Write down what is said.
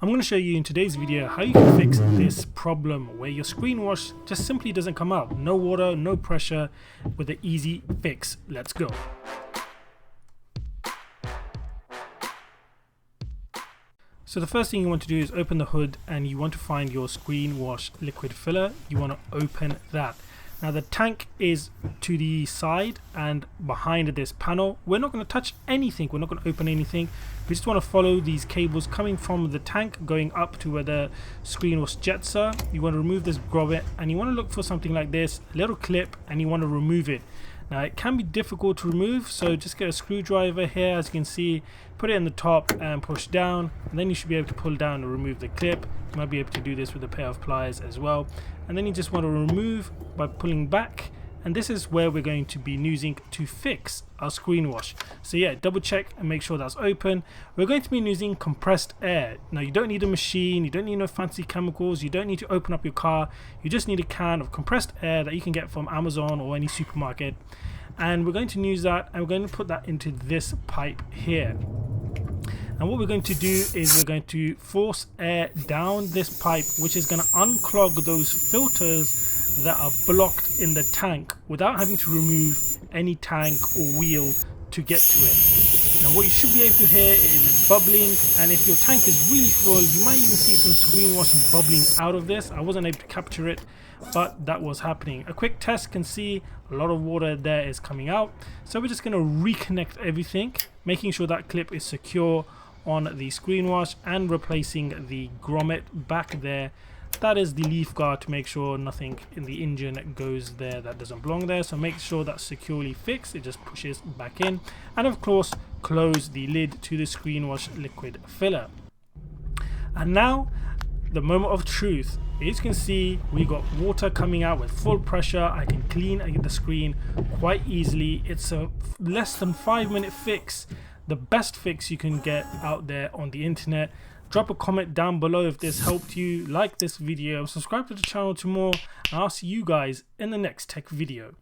I'm going to show you in today's video how you can fix this problem where your screen wash just simply doesn't come out. No water, no pressure, with an easy fix. Let's go. So the first thing you want to do is open the hood and you want to find your screen wash liquid filler. You want to open that. Now the tank is to the side and behind this panel. We're not going to touch anything, we're not going to open anything. We just want to follow these cables coming from the tank going up to where the screen wash jets are. You want to remove this grommet and you want to look for something like this, a little clip, and you want to remove it. Now it can be difficult to remove, so just get a screwdriver here, as you can see, put it in the top and push down, and then you should be able to pull down and remove the clip. You might be able to do this with a pair of pliers as well, and then you just want to remove by pulling back, and this is where we're going to be using to fix our screen wash. So yeah, double check and make sure that's open. We're going to be using compressed air. Now you don't need a machine, you don't need no fancy chemicals, you don't need to open up your car, you just need a can of compressed air that you can get from Amazon or any supermarket, and we're going to use that and we're going to put that into this pipe here. And what we're going to do is we're going to force air down this pipe, which is going to unclog those filters that are blocked in the tank without having to remove any tank or wheel to get to it. Now what you should be able to hear is bubbling, and if your tank is really full, you might even see some screen wash bubbling out of this. I wasn't able to capture it, but that was happening. A quick test can see a lot of water there is coming out. So we're just going to reconnect everything, making sure that clip is secure on the screen wash and replacing the grommet back there. That is the leaf guard to make sure nothing in the engine goes there that doesn't belong there. So make sure that's securely fixed. It just pushes back in, and of course close the lid to the screen wash liquid filler. And now the moment of truth. As you can see, we got water coming out with full pressure. I can clean the screen quite easily. It's a less than 5-minute fix, the best fix you can get out there on the internet. Drop a comment down below if this helped you, like this video, subscribe to the channel to more, and I'll see you guys in the next tech video.